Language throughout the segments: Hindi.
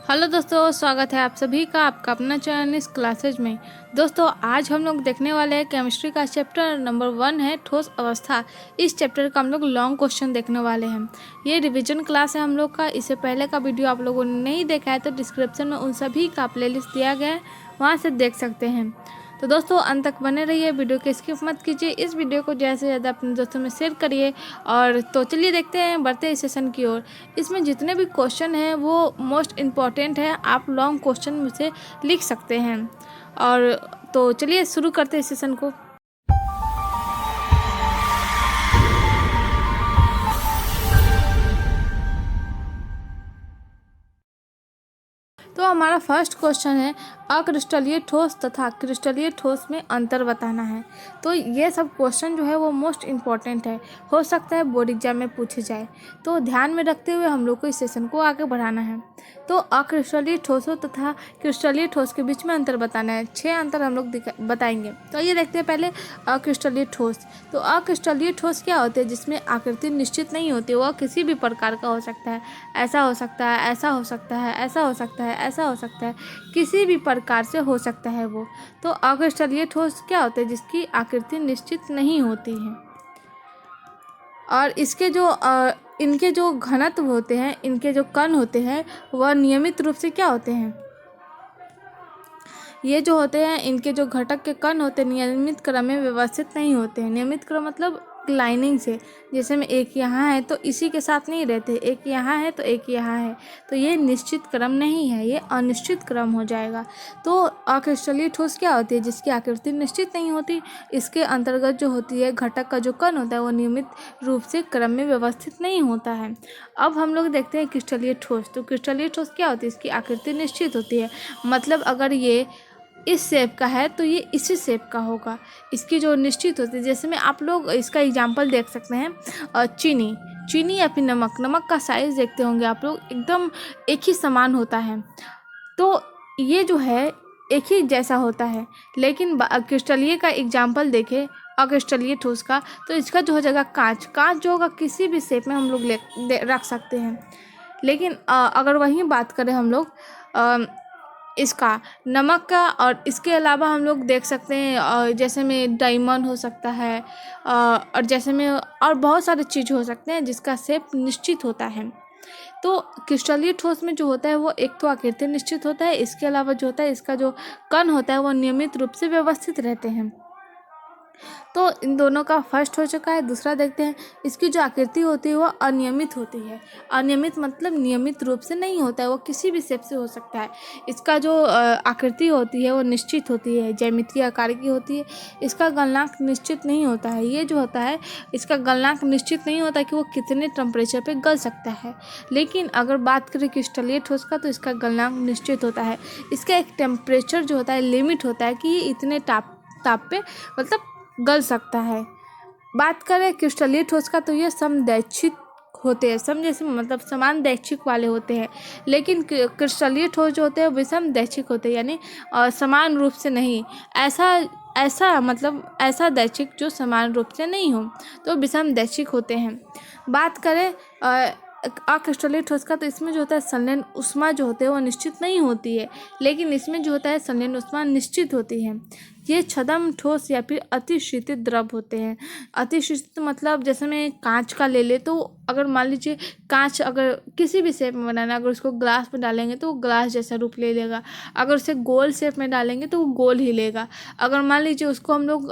हेलो दोस्तों, स्वागत है आप सभी का आपका अपना चैनल इस क्लासेज में। दोस्तों आज हम लोग देखने वाले हैं केमिस्ट्री का चैप्टर नंबर 1 है ठोस अवस्था। इस चैप्टर का हम लोग लॉन्ग क्वेश्चन देखने वाले हैं। ये रिवीजन क्लास है हम लोग का। इससे पहले का वीडियो आप लोगों ने नहीं देखा है तो डिस्क्रिप्शन में उन सभी का प्लेलिस्ट दिया गया है, वहाँ से देख सकते हैं। तो दोस्तों अंत तक बने रहिए, वीडियो को स्किप मत कीजिए। इस वीडियो को ज़्यादा से ज़्यादा अपने दोस्तों में शेयर करिए। और तो चलिए देखते हैं, बढ़ते हैं सेशन की ओर। इसमें जितने भी क्वेश्चन हैं वो मोस्ट इम्पॉर्टेंट है, आप लॉन्ग क्वेश्चन मुझसे लिख सकते हैं। और तो चलिए शुरू करते हैं सेशन को। तो हमारा फर्स्ट क्वेश्चन है अक्रिस्टलीय ठोस तथा क्रिस्टलीय ठोस में अंतर बताना है। तो ये सब क्वेश्चन जो है वो मोस्ट इम्पॉर्टेंट है, हो सकता है बोर्ड एग्जाम में पूछे जाए। तो ध्यान में रखते हुए हम लोग को इस सेशन को आगे बढ़ाना है। तो अक्रिस्टलीय ठोसों तथा क्रिस्टलीय ठोस के बीच में अंतर बताना है। 6 अंतर हम लोग बताएंगे। तो ये देखते हैं पहले अक्रिस्टलीय ठोस। तो अक्रिस्टलीय ठोस क्या होते हैं? जिसमें आकृति निश्चित नहीं होती, वह किसी भी प्रकार का हो सकता है। ऐसा हो सकता है, ऐसा हो सकता है, ऐसा हो सकता है, ऐसा हो सकता है, किसी भी प्रकार से हो सकता है वो। तो अक्रिस्टलीय ठोस क्या होते हैं? जिसकी आकृति निश्चित नहीं होती है और इनके जो घनत्व होते हैं, इनके जो कण होते हैं, वह नियमित रूप से क्या होते हैं? ये जो होते हैं, इनके जो घटक के कण होते हैं नियमित क्रम में व्यवस्थित नहीं होते हैं। नियमित क्रम मतलब लाइनिंग से, जैसे में एक यहाँ है तो इसी के साथ नहीं रहते, एक यहाँ है तो एक यहाँ है, तो ये निश्चित क्रम नहीं है, ये अनिश्चित क्रम हो जाएगा। तो अक्रिस्टलीय ठोस क्या होती है? जिसकी आकृति निश्चित नहीं होती, इसके अंतर्गत जो होती है घटक का जो कण होता है वो नियमित रूप से क्रम में व्यवस्थित नहीं होता है। अब हम लोग देखते हैं क्रिस्टलीय ठोस। तो क्रिस्टलीय ठोस क्या होती है? इसकी आकृति निश्चित होती है, मतलब अगर ये इस शेप का है तो ये इसी शेप का होगा। इसकी जो निश्चित होती है, जैसे में आप लोग इसका एग्जाम्पल देख सकते हैं, चीनी या फिर नमक का साइज़ देखते होंगे आप लोग, एकदम एक ही समान होता है। तो ये जो है एक ही जैसा होता है। लेकिन क्रिस्टलीय का एग्जाम्पल देखें, अक्रिस्टलीय ठोस का, तो इसका जो हो जाएगा कांच जो होगा किसी भी शेप में हम लोग रख सकते हैं। लेकिन अगर वहीं बात करें हम लोग इसका नमक का, और इसके अलावा हम लोग देख सकते हैं जैसे में डायमंड हो सकता है, और जैसे में और बहुत सारे चीज़ हो सकते हैं जिसका शेप निश्चित होता है। तो क्रिस्टलीय ठोस में जो होता है वो एक तो आकृति निश्चित होता है, इसके अलावा जो होता है इसका जो कण होता है वो नियमित रूप से व्यवस्थित रहते हैं। तो इन दोनों का फर्स्ट हो चुका है। दूसरा देखते हैं, इसकी जो आकृति होती है वो अनियमित होती है। अनियमित मतलब नियमित रूप से नहीं होता है, वो किसी भी शेप से हो सकता है। इसका जो आकृति होती है वो निश्चित होती है, ज्यामितीय आकार की होती है। इसका गलनांक निश्चित नहीं होता है। ये जो होता है इसका गलनांक निश्चित नहीं होता कि वो कितने टेम्परेचर पे गल सकता है। लेकिन अगर बात करें क्रिस्टलीय ठोस का, तो इसका गलनांक निश्चित होता है। इसका एक टेम्परेचर जो होता है, लिमिट होता है कि ये इतने ताप पे मतलब गल सकता है। बात करें क्रिस्टलीय ठोस का, तो ये समदैच्छिक होते हैं। जैसे मतलब समान दैच्छिक वाले होते हैं। लेकिन क्रिस्टलीय ठोस जो होते हैं विषम दैच्छिक होते हैं, यानी समान रूप से नहीं। ऐसा दैच्छिक जो समान रूप से नहीं हो, तो विषम दैच्छिक होते हैं। बात करें अक्रिस्टलीय ठोस का, तो इसमें जो होता है संलयन ऊष्मा जो होते हैं वो निश्चित नहीं होती है। लेकिन इसमें जो होता है संलयन ऊष्मा निश्चित होती है। ये छद्म ठोस या फिर अतिशीतित द्रव होते हैं। अतिशीतित मतलब जैसे मैं कांच का ले ले, तो अगर मान लीजिए कांच अगर किसी भी शेप में बनाना, अगर उसको ग्लास में डालेंगे तो वो ग्लास जैसा रूप ले लेगा। अगर उसे गोल शेप में डालेंगे तो वो गोल ही लेगा। अगर मान लीजिए उसको हम लोग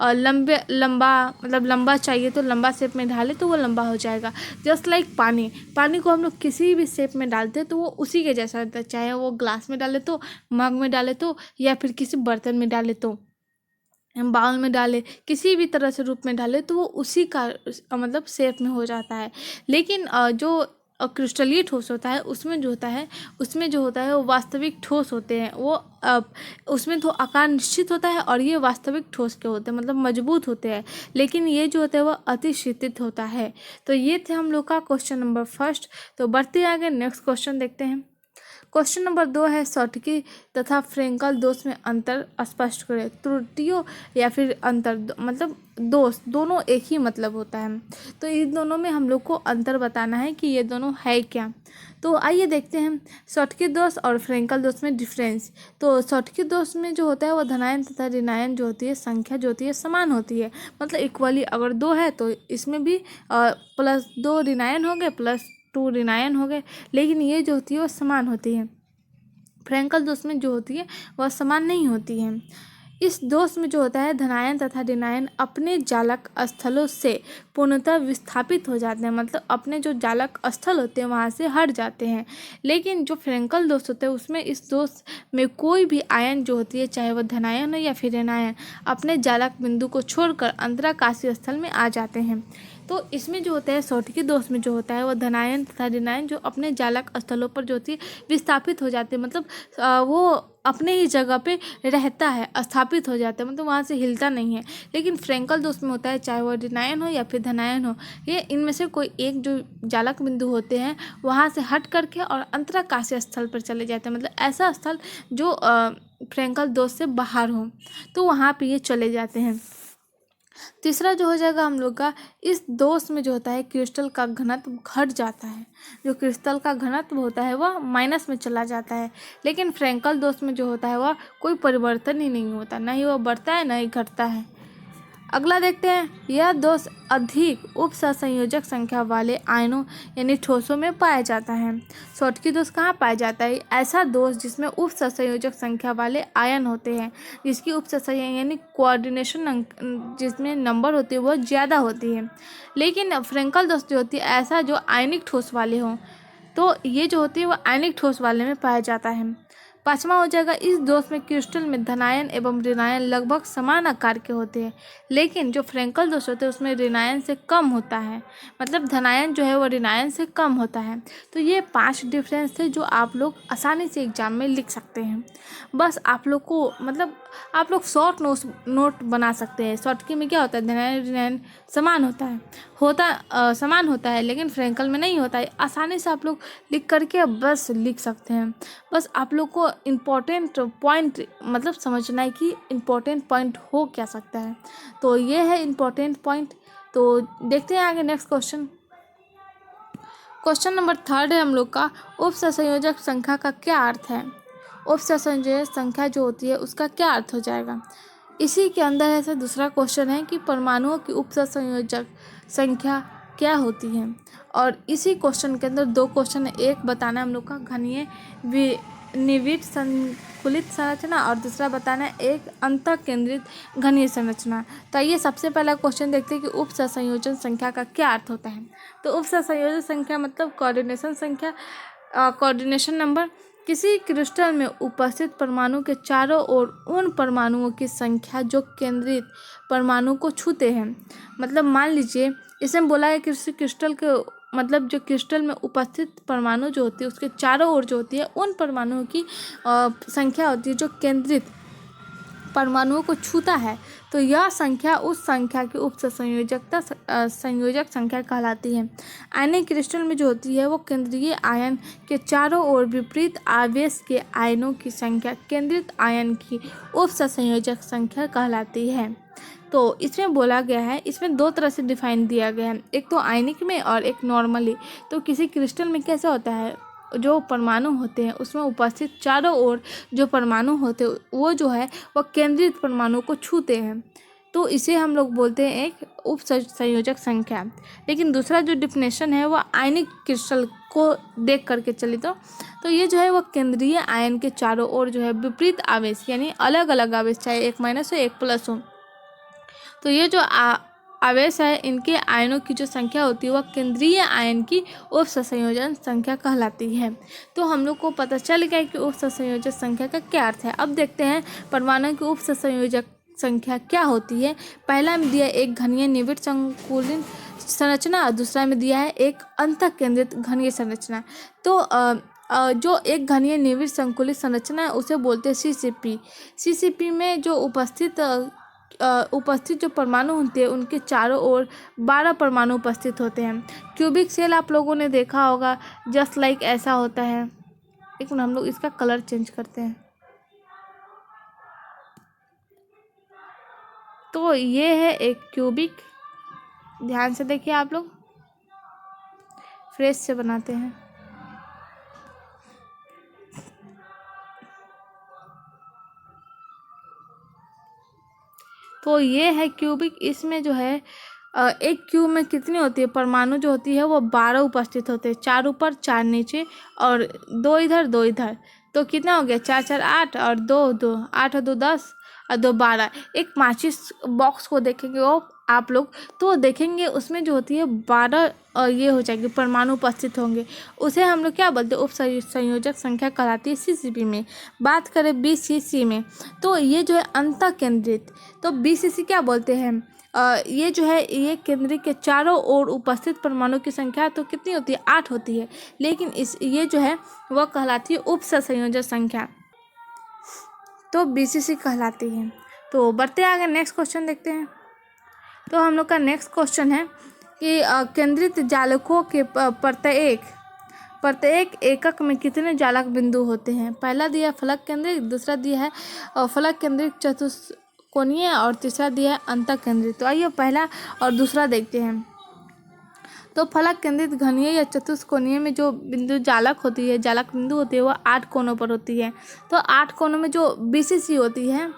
लंबा चाहिए तो लंबा शेप में डालें तो वो लंबा हो जाएगा। जस्ट लाइक पानी को हम लोग किसी भी शेप में डालते हैं तो वो उसी के जैसा रहता है, चाहे वो ग्लास में डाले तो, मग में डाले तो, या फिर किसी बर्तन में डाले तो, हम बाउल में डाले, किसी भी तरह से रूप में डाले तो वो उसी का मतलब शेप में हो जाता है। लेकिन जो क्रिस्टलीय ठोस होता है उसमें जो होता है वो वास्तविक ठोस होते हैं। वो उसमें तो आकार निश्चित होता है और ये वास्तविक ठोस के होते हैं, मतलब मजबूत होते हैं। लेकिन ये जो होता है वो अतिशीतित होता है। तो ये थे हम लोग का क्वेश्चन नंबर फर्स्ट। तो बढ़ते आगे नेक्स्ट क्वेश्चन देखते हैं। क्वेश्चन नंबर 2 है सॉटकी तथा फ्रेंकल दोष में अंतर स्पष्ट करें। त्रुटियों या फिर अंतर मतलब दोष, दोनों एक ही मतलब होता है। तो इन दोनों में हम लोग को अंतर बताना है कि ये दोनों है क्या। तो आइए देखते हैं शॉटकी दोष और फ्रेंकल दोष में डिफरेंस। तो शॉटकी दोष में जो होता है वो धनायन तथा ऋणायन जो होती है संख्या जो होती है समान होती है, मतलब इक्वली अगर 2 है तो इसमें भी +2 ऋणायन हो गए +2 ऋणायन हो गए, लेकिन ये जो होती है वो समान होती है। फ्रेंकल दोष में जो होती है वह समान नहीं होती है। इस दोष में जो होता है धनायन तथा ऋणायन अपने जालक स्थलों से पूर्णतः विस्थापित हो जाते हैं, मतलब अपने जो जालक स्थल होते हैं वहाँ से हट जाते हैं। लेकिन जो फ्रेंकल दोष होता है उसमें इस दोष में कोई भी आयन जो होती है चाहे वह धनायन हो या फिर ऋणायन अपने जालक बिंदु को छोड़कर अंतराकाशीय स्थल में आ जाते हैं। तो इसमें जो होता है शॉटकी दोष में जो होता है वह धनायन तथा ऋणायन जो अपने जालक स्थलों पर जो होती है विस्थापित हो जाते हैं, मतलब वो अपने ही जगह पे रहता है, स्थापित हो जाता है, मतलब वहाँ से हिलता नहीं है। लेकिन फ्रेंकल दोष में होता है चाहे वह ऋणायन हो या फिर धनायन हो, ये इनमें से कोई एक जो जालक बिंदु होते हैं वहाँ से हट करके और अंतराकाशीय स्थल पर चले जाते हैं, मतलब ऐसा स्थल जो फ्रेंकल दोष से बाहर हो तो वहाँ पे ये चले जाते हैं। तीसरा जो हो जाएगा हम लोग का, इस दोष में जो होता है क्रिस्टल का घनत्व घट जाता है, जो क्रिस्टल का घनत्व होता है वह माइनस में चला जाता है। लेकिन फ्रेंकल दोष में जो होता है वह कोई परिवर्तन ही नहीं होता, ना ही वह बढ़ता है ना ही घटता है। अगला देखते हैं, यह दोष अधिक उप सहसंयोजक संख्या वाले आयनों यानी ठोसों में पाया जाता है। शॉटकी दोष कहाँ पाया जाता है? ऐसा दोष जिसमें उप सहसंयोजक संख्या वाले आयन होते हैं, जिसकी उप सहसंयोजक यानी कोऑर्डिनेशन जिसमें नंबर होती है वह ज़्यादा होती है। लेकिन फ्रेंकल दोष जो होती है ऐसा जो आयनिक ठोस वाले हों, तो ये जो होती है वह आयनिक ठोस वाले में पाया जाता है। पाँचवा हो जाएगा, इस दोष में क्रिस्टल में धनायन एवं ऋणायन लगभग समान आकार के होते हैं, लेकिन जो फ्रेंकल दोष होते हैं उसमें ऋणायन से कम होता है, मतलब धनायन जो है वो ऋणायन से कम होता है। तो ये 5 डिफरेंस थे जो आप लोग आसानी से एग्जाम में लिख सकते हैं। बस आप लोग को मतलब आप लोग शॉर्ट नोट बना सकते हैं। शॉर्टकी में क्या होता है, धनायन ऋणायन समान समान होता है, लेकिन फ्रेंकल में नहीं होता है। आसानी से आप लोग लिख करके बस लिख सकते हैं। बस आप लोग को इम्पोर्टेंट पॉइंट मतलब समझना है कि इम्पोर्टेंट पॉइंट हो क्या सकता है। तो ये है इम्पोर्टेंट पॉइंट। तो देखते हैं आगे नेक्स्ट क्वेश्चन। क्वेश्चन नंबर 3 है हम लोग का, उप सहसंयोजक संख्या का क्या अर्थ है? उप सहसंयोजक संख्या जो होती है उसका क्या अर्थ हो जाएगा? इसी के अंदर ऐसा दूसरा क्वेश्चन है कि परमाणुओं की उप सहसंयोजक संख्या क्या होती है, और इसी क्वेश्चन के अंदर 2 क्वेश्चन है। एक बताना है हम लोग का घनीय निविड़ संकुलित संरचना, और दूसरा बताना है एक अंतः केंद्रित घनीय संरचना। तो ये सबसे पहला क्वेश्चन देखते हैं कि उप सहसंयोजन संख्या का क्या अर्थ होता है। तो उप सहसंयोजन संख्या मतलब कोऑर्डिनेशन संख्या, कोऑर्डिनेशन नंबर किसी क्रिस्टल में उपस्थित परमाणु के चारों ओर उन परमाणुओं की संख्या जो केंद्रित परमाणु को छूते हैं। मतलब मान लीजिए इसमें बोला है किसी क्रिस्टल के मतलब जो क्रिस्टल में उपस्थित परमाणु जो होती है उसके चारों ओर जो होती है उन परमाणुओं की संख्या होती है जो केंद्रित परमाणुओं को छूता है। तो यह संख्या उस संख्या की उप संयोजक संख्या कहलाती है। आयनिक क्रिस्टल में जो होती है वो केंद्रीय आयन के चारों ओर विपरीत आवेश के आयनों की संख्या केंद्रित आयन की उप संयोजक संख्या कहलाती है। तो इसमें बोला गया है, इसमें 2 तरह से डिफाइन दिया गया है, एक तो आयनिक में और एक नॉर्मली। तो किसी क्रिस्टल में कैसा होता है, जो परमाणु होते हैं उसमें उपस्थित चारों ओर जो परमाणु होते हैं वो जो है वह केंद्रित परमाणु को छूते हैं, तो इसे हम लोग बोलते हैं एक उप संयोजक संख्या। लेकिन दूसरा जो डिफिनेशन है वह आयनिक क्रिस्टल को देख करके चले तो ये जो है वह केंद्रीय आयन के चारों ओर जो है विपरीत आवेश यानी अलग अलग आवेश, चाहे एक माइनस हो एक प्लस हो, तो ये जो आवेश है इनके आयनों की जो संख्या होती है वह केंद्रीय आयन की उप संयोजन संख्या कहलाती है। तो हम लोग को पता चल गया कि उप संयोजक संख्या का क्या अर्थ है। अब देखते हैं परमाणु की उप संयोजक संख्या क्या होती है। पहला में दिया एक घनीय निविड़ संकुलित संरचना और दूसरा में दिया है एक अंतः केंद्रित घनीय संरचना। तो जो एक घनीय निविड़ संकुलित संरचना है उसे बोलते हैं सीसीपी। सीसीपी में जो उपस्थित जो परमाणु होते हैं उनके चारों ओर 12 परमाणु उपस्थित होते हैं। क्यूबिक सेल आप लोगों ने देखा होगा, जस्ट लाइक ऐसा होता है। एक मिनट हम लोग इसका कलर चेंज करते हैं। तो ये है एक क्यूबिक, ध्यान से देखिए आप लोग, फ्रेश से बनाते हैं। तो ये है क्यूबिक। इसमें जो है एक क्यूब में कितनी होती है परमाणु जो होती है वो 12 उपस्थित होते हैं, 4 ऊपर 4 नीचे और 2 इधर 2 इधर। तो कितना हो गया 4 4 8 और 2 2 8 और 2 10 और 2 12। एक माचिस बॉक्स को देखेंगे वो आप लोग तो देखेंगे उसमें जो होती है 12 ये हो जाएगी परमाणु उपस्थित होंगे। उसे हम लोग क्या बोलते हैं उप संयोजक संख्या कहलाती है सीसीपी में। बात करें बीसीसी में तो ये जो है अंतः केंद्रित, तो बीसीसी क्या बोलते हैं ये जो है ये केंद्र के चारों ओर उपस्थित परमाणु की संख्या तो कितनी होती है 8 होती है, लेकिन ये जो है वह कहलाती है उप संयोजक संख्या, तो बीसीसी कहलाती है। तो बढ़ते आगे नेक्स्ट क्वेश्चन देखते हैं। तो हम लोग का नेक्स्ट क्वेश्चन है कि केंद्रित जालकों के प्रत्येक एकक में कितने जालक बिंदु होते हैं। पहला दिया फलक केंद्रित, दूसरा दिया है फलक केंद्रित चतुष्कोणीय और तीसरा दिया है अंतः केंद्रित। तो आइए पहला और दूसरा देखते हैं। तो फलक केंद्रित घनीय या चतुष्कोणीय में जो बिंदु जालक बिंदु होती है वह 8 कोनों पर होती है। तो 8 कोनों में जो बीसीसी होती है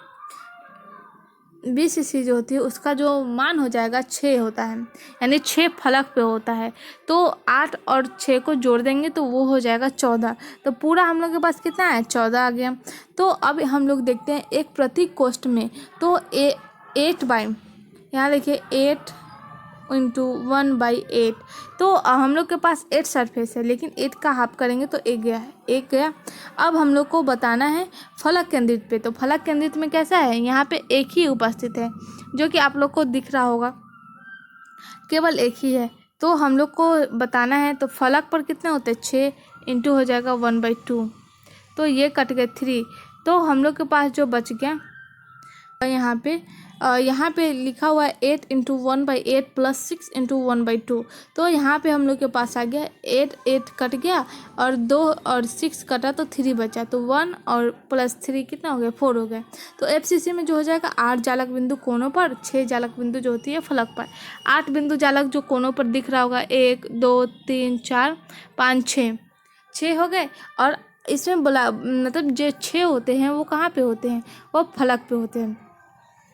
जो होती है उसका जो मान हो जाएगा 6 होता है, यानी 6 फलक पे होता है। तो 8 और 6 को जोड़ देंगे तो वो हो जाएगा 14। तो पूरा हम लोग के पास कितना है 14 आ गया। तो अब हम लोग देखते हैं एक प्रतीक कोष्ठ में। तो 8 बाई यहाँ देखिए 8 इंटू 1/8। तो हम लोग के पास 8 सरफेस है, लेकिन 8 का हाफ करेंगे तो 1 गया। अब हम लोग को बताना है फलक केंद्रित पे। तो फलक केंद्रित में कैसा है यहाँ पे एक ही उपस्थित है जो कि आप लोग को दिख रहा होगा, केवल एक ही है। तो हम लोग को बताना है तो फलक पर कितने होते हैं 6 इंटू हो जाएगा 1/2। तो ये कट गए 3। तो हम लोग के पास जो बच गया यहाँ पे लिखा हुआ है 8 इंटू 1/8 प्लस 6 इंटू 1/2। तो यहाँ पे हम लोग के पास आ गया 8 कट गया और 2 और 6 कटा तो 3 बचा। तो 1 और प्लस 3 कितना हो गया 4 हो गया। तो एफसीसी में जो हो जाएगा 8 जालक बिंदु कोनों पर, 6 जालक बिंदु जो होती है फलक पर। 8 बिंदु जालक जो कोनों पर दिख रहा होगा 1 2 3 4 5 6 हो गए। और इसमें बोला मतलब जो 6 होते हैं वो कहाँ पे होते हैं वो फलक पे होते हैं।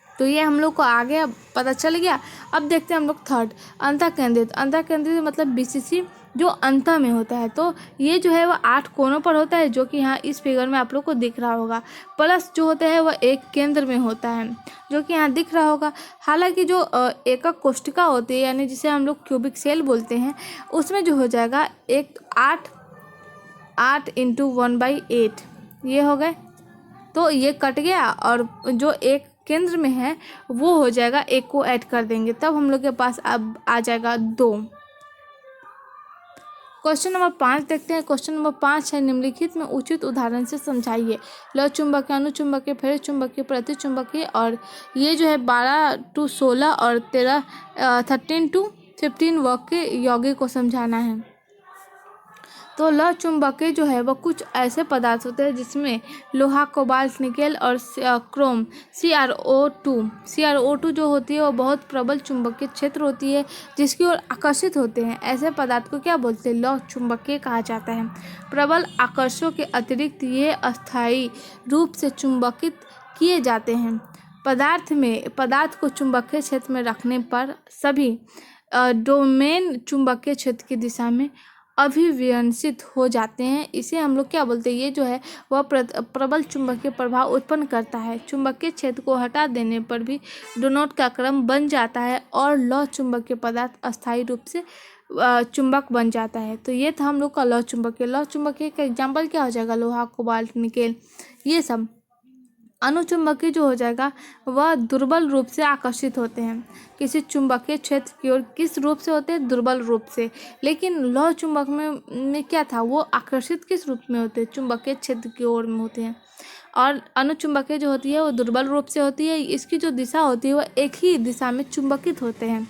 तो ये हम लोग को आगे पता चल गया। अब देखते हैं हम लोग थर्ड अंतः केंद्रित मतलब बीसीसी जो अंतः में होता है। तो ये जो है वह 8 कोनों पर होता है जो कि यहाँ इस फिगर में आप लोग को दिख रहा होगा। प्लस जो होता है वह एक केंद्र में होता है जो कि यहाँ दिख रहा होगा। हालांकि जो एकक कोष्ठिका होती है यानी जिसे हम लोग क्यूबिक सेल बोलते हैं उसमें जो हो जाएगा 8 इंटू 1/8 ये हो गए। तो ये कट गया और जो एक केंद्र में है वो हो जाएगा 1 को ऐड कर देंगे, तब हम लोग के पास अब आ जाएगा 2। क्वेश्चन नंबर 5 देखते हैं। क्वेश्चन नंबर 5 है निम्नलिखित में उचित उदाहरण से समझाइए। लौ चुंबकीय, अनुचुंबकीय, फेर चुंबकीय, प्रतिचुंबकीय और ये जो है 12 to 16 और 13 to 15 वर्ग के यौगिक को समझाना है। तो लौ चुंबकीय जो है वह कुछ ऐसे पदार्थ होते हैं जिसमें लोहा, कोबाल्ट, निकेल और क्रोम CrO2 जो होती है वो बहुत प्रबल चुंबकीय क्षेत्र होती है जिसकी ओर आकर्षित होते हैं। ऐसे पदार्थ को क्या बोलते हैं लौ चुंबकीय कहा जाता है। प्रबल आकर्षण के अतिरिक्त ये अस्थायी रूप से चुंबकित किए जाते हैं। पदार्थ को चुंबकीय क्षेत्र में रखने पर सभी डोमेन चुंबकीय क्षेत्र की दिशा में अभिविन्यसित हो जाते हैं। इसे हम लोग क्या बोलते हैं ये जो है वह प्रबल चुंबकीय प्रभाव उत्पन्न करता है। चुंबकीय क्षेत्र को हटा देने पर भी डोनट का क्रम बन जाता है और लौ चुंबकीय पदार्थ अस्थायी रूप से चुंबक बन जाता है। तो ये था हम लोग का लौ चुंबकीय का एग्जाम्पल क्या हो जाएगा लोहा, कोबाल्ट, निकेल ये सब। अनुचुंबकीय जो हो जाएगा वह दुर्बल रूप से आकर्षित होते हैं किसी चुंबकीय क्षेत्र की ओर। किस रूप से होते हैं दुर्बल रूप से। लेकिन लौह चुंबक में क्या था वो आकर्षित किस रूप में होते हैं चुंबकीय क्षेत्र की ओर में होते हैं। और अनुचुंबकीय जो होती है वो दुर्बल रूप से होती है। इसकी जो दिशा होती है वह एक ही दिशा में चुंबकित होते हैं।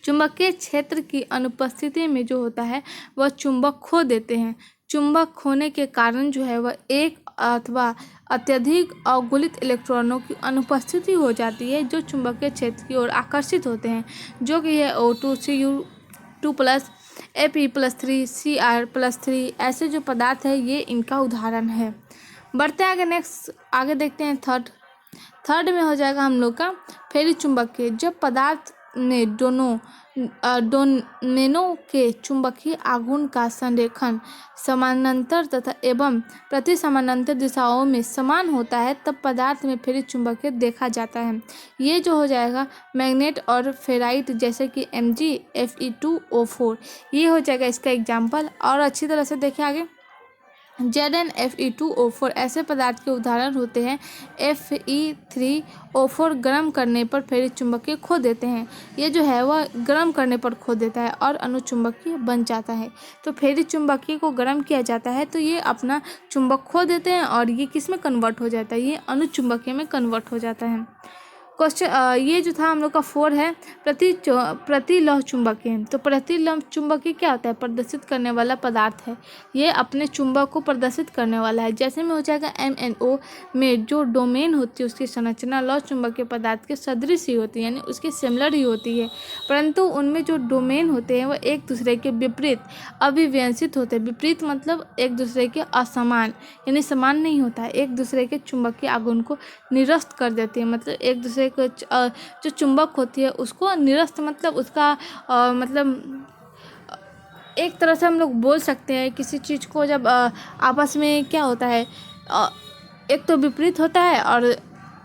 चुंबकीय क्षेत्र की अनुपस्थिति में जो होता है वह चुंबक खो देते हैं। चुंबक खोने के कारण जो है वह एक अथवा अत्यधिक अवगुलित इलेक्ट्रॉनों की अनुपस्थिति हो जाती है जो चुंबकीय क्षेत्र की ओर आकर्षित होते हैं जो कि है O2, Cu2+, Fe+3, Cr+3 ऐसे जो पदार्थ है ये इनका उदाहरण है। बढ़ते हैं आगे नेक्स्ट आगे देखते हैं थर्ड थर्ड में हो जाएगा हम लोग का फेरी चुंबकीय। जब पदार्थ में डोमेनों के चुंबकीय आघूर्ण का संरेखण समानांतर तथा एवं प्रति समानांतर दिशाओं में समान होता है तब पदार्थ में फेरी चुंबकीय देखा जाता है। ये जो हो जाएगा मैग्नेट और फेराइट जैसे कि MgFe2O4, ये हो जाएगा इसका एग्जाम्पल। और अच्छी तरह से देखें आगे, ZnFe2O4 ऐसे पदार्थ के उदाहरण होते हैं। Fe3O4 गर्म करने पर फेरी चुंबकीय खो देते हैं। ये जो है वह गर्म करने पर खो देता है और अनुचुंबकीय बन जाता है। तो फेरी चुंबकीय को गर्म किया जाता है तो ये अपना चुंबक खो देते हैं और ये किस में कन्वर्ट हो जाता है, ये अनुचुंबकीय में कन्वर्ट हो जाता है। क्वेश्चन ये जो था हम लोग का 4 है प्रतिलौह चुंबकीय। तो प्रतिलौह चुंबकीय क्या होता है? प्रदर्शित करने वाला पदार्थ है, ये अपने चुंबक को प्रदर्शित करने वाला है। जैसे में हो जाएगा MnO में जो डोमेन होती है उसकी संरचना लौह चुंबकीय पदार्थ के सदृश ही होती है, यानी उसके सिमिलर ही होती है, परंतु उनमें जो डोमेन होते हैं वह एक दूसरे के विपरीत अभिव्यंजित होते हैं। विपरीत मतलब एक दूसरे के असमान, यानी समान नहीं होता है, एक दूसरे के चुंबकीय आघूर्ण को निरस्त कर देती है। मतलब एक दूसरे को जो चुंबक होती है उसको निरस्त मतलब उसका मतलब एक तरह से हम लोग बोल सकते हैं किसी चीज़ को जब आपस में क्या होता है, एक तो विपरीत होता है और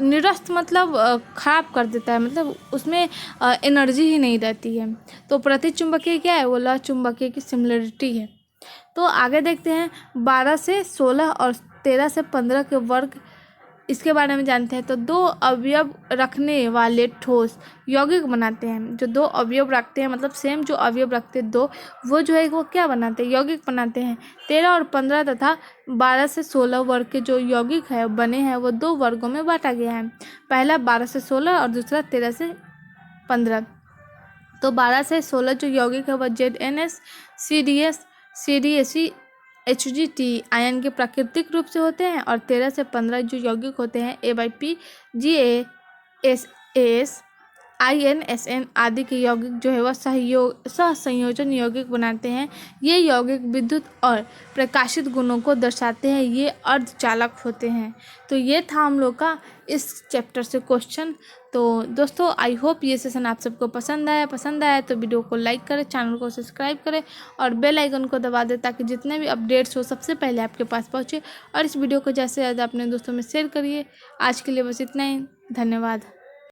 निरस्त मतलब खराब कर देता है, मतलब उसमें एनर्जी ही नहीं रहती है। तो प्रतिचुंबकीय क्या है? वो लौह चुंबकीय की सिमिलरिटी है। तो आगे देखते हैं 12 से 16 और 13 से 15 के वर्ग, इसके बारे में जानते हैं। तो 2 अवयव रखने वाले ठोस यौगिक बनाते हैं। जो 2 अवयव रखते हैं मतलब सेम जो अवयव रखते हैं 2, वो जो है वो क्या बनाते हैं? यौगिक बनाते हैं। 13 और 15 तथा 12 से 16 वर्ग के जो यौगिक है बने हैं वो 2 वर्गों में बांटा गया है। पहला 12 से 16 और दूसरा 13 से 15। तो 12 से 16 जो यौगिक है वह ZnS, CdS, CdAc, HgT ion के प्राकृतिक रूप से होते हैं। और 13 से 15 जो यौगिक होते हैं A/P, GaAs, INSN आदि के यौगिक जो है वह सहसंयोजन यौगिक बनाते हैं। ये यौगिक विद्युत और प्रकाशित गुणों को दर्शाते हैं, ये अर्धचालक होते हैं। तो ये था हम लोग का इस चैप्टर से क्वेश्चन। तो दोस्तों आई होप ये सेशन आप सबको पसंद आया तो वीडियो को लाइक करें, चैनल को सब्सक्राइब करें और बेल आइकन को दबा दें ताकि जितने भी अपडेट्स हो सबसे पहले आपके पास पहुँचे। और इस वीडियो को ज़्यादा से ज़्यादा अपने दोस्तों में शेयर करिए। आज के लिए बस इतना ही, धन्यवाद।